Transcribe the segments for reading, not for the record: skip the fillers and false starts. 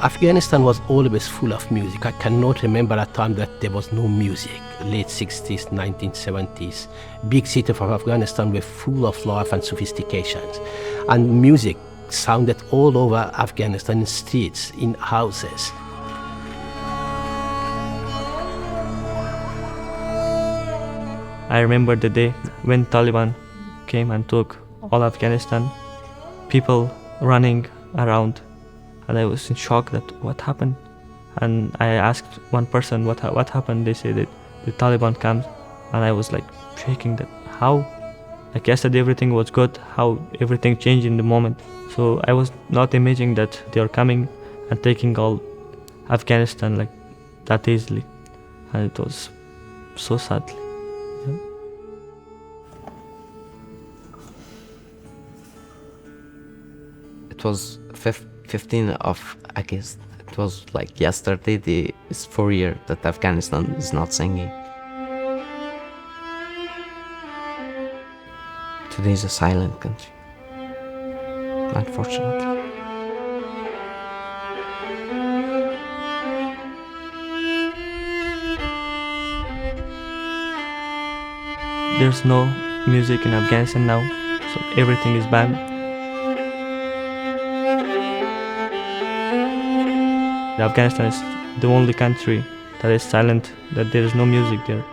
Afghanistan was always full of music. I cannot remember a time that there was no music. Late 60s, 1970s. Big cities of Afghanistan were full of life and sophistication. And music sounded all over Afghanistan, in streets, in houses. I remember the day when Taliban came and took all Afghanistan, people running around, and I was in shock that what happened. And I asked one person what happened. They said that the Taliban comes, and I was like shaking that how, like yesterday everything was good, how everything changed in the moment. So I was not imagining that they are coming and taking all Afghanistan like that easily, and it was so sadly. Yeah. It was 15th of August. It was like yesterday. It's 4 years that Afghanistan is not singing. Today is a silent country, unfortunately. There's no music in Afghanistan now, so everything is banned. Afghanistan is the only country that is silent, that there is no music there.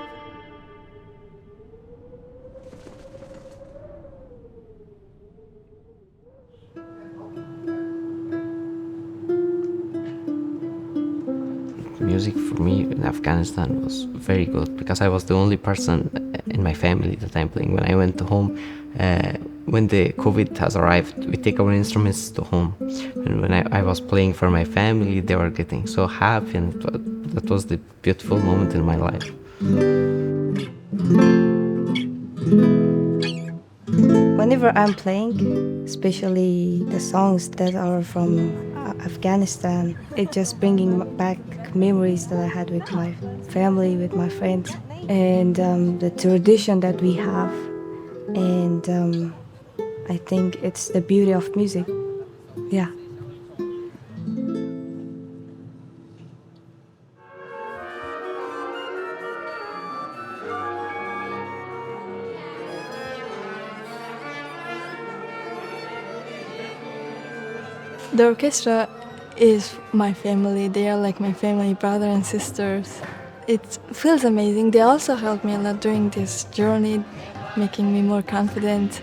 Music for me in Afghanistan was very good because I was the only person in my family that I'm playing. When I went to home, when the COVID has arrived, we take our instruments to home. And when I was playing for my family, they were getting so happy, and that was the beautiful moment in my life. Whenever I'm playing, especially the songs that are from Afghanistan, it just bringing back memories that I had with my family, with my friends, and the tradition that we have. And I think it's the beauty of music. Yeah. The orchestra is my family. They are like my family, brother and sisters. It feels amazing. They also helped me a lot during this journey, making me more confident.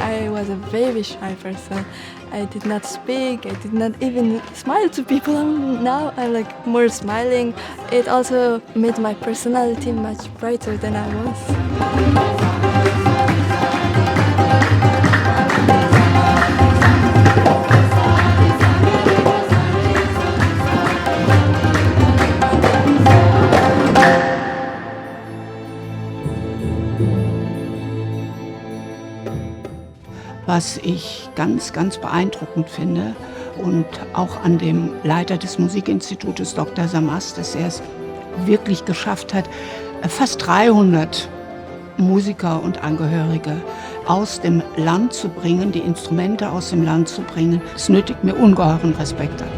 I was a very shy person. I did not speak. I did not even smile to people. Now I'm like more smiling. It also made my personality much brighter than I was. Was ich ganz, ganz beeindruckend finde und auch an dem Leiter des Musikinstitutes, Dr. Samas, dass er es wirklich geschafft hat, fast 300 Musiker und Angehörige aus dem Land zu bringen, die Instrumente aus dem Land zu bringen. Es nötigt mir ungeheuren Respekt ab.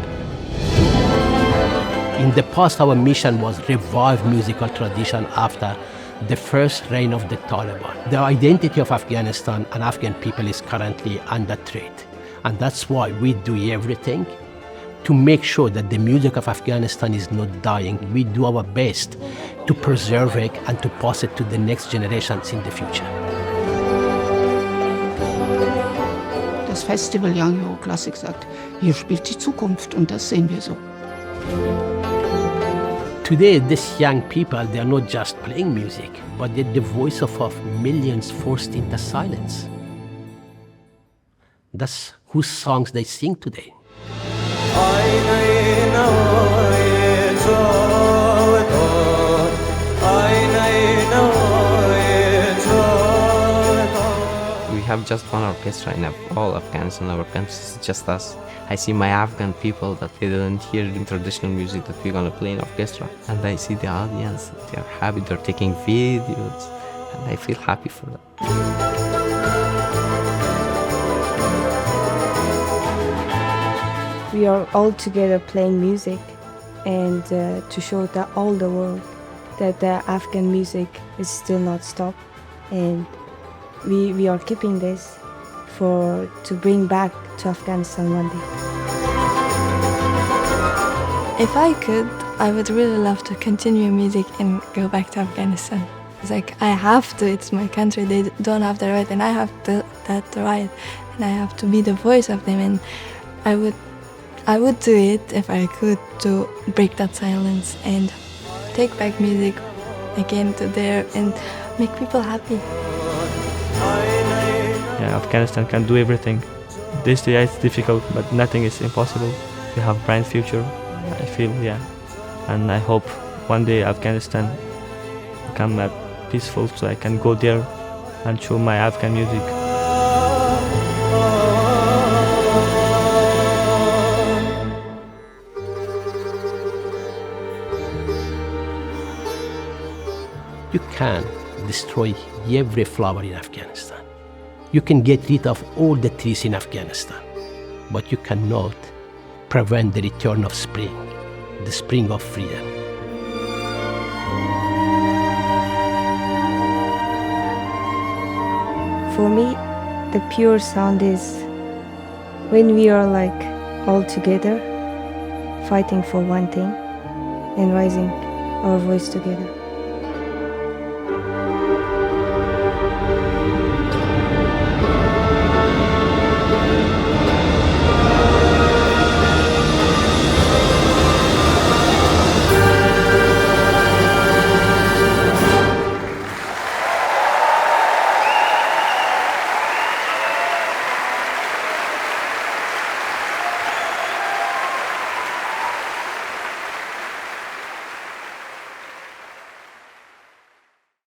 In the past, our mission was revive musical tradition after the first reign of the Taliban. The identity of Afghanistan and Afghan people is currently under threat. And that's why we do everything to make sure that the music of Afghanistan is not dying. We do our best to preserve it and to pass it to the next generations in the future. Das Festival Young Euro Classic sagt, hier spielt die Zukunft, und das sehen wir so. Today, these young people, they are not just playing music, but they're the voice of millions forced into silence. That's whose songs they sing today. We have just one orchestra in all Afghanistan. Our country is just us. I see my Afghan people that they didn't hear the traditional music that we're gonna play in orchestra, and I see the audience. They're happy. They're taking videos, and I feel happy for that. we are all together playing music and to show that all the world that the Afghan music is still not stopped, and we are keeping this to bring back to Afghanistan one day. If I could, I would really love to continue music and go back to Afghanistan. It's like I have to, it's my country, they don't have the right and I have that right, and I have to be the voice of them, and I would do it if I could, to break that silence and take back music again to there and make people happy. Yeah, Afghanistan can do everything. This day it's difficult, but nothing is impossible. We have bright future, I feel, yeah. And I hope one day Afghanistan become peaceful, so I can go there and show my Afghan music. You can destroy every flower in Afghanistan. You can get rid of all the trees in Afghanistan, but you cannot prevent the return of spring, the spring of freedom. For me, the pure sound is when we are like all together, fighting for one thing and raising our voice together.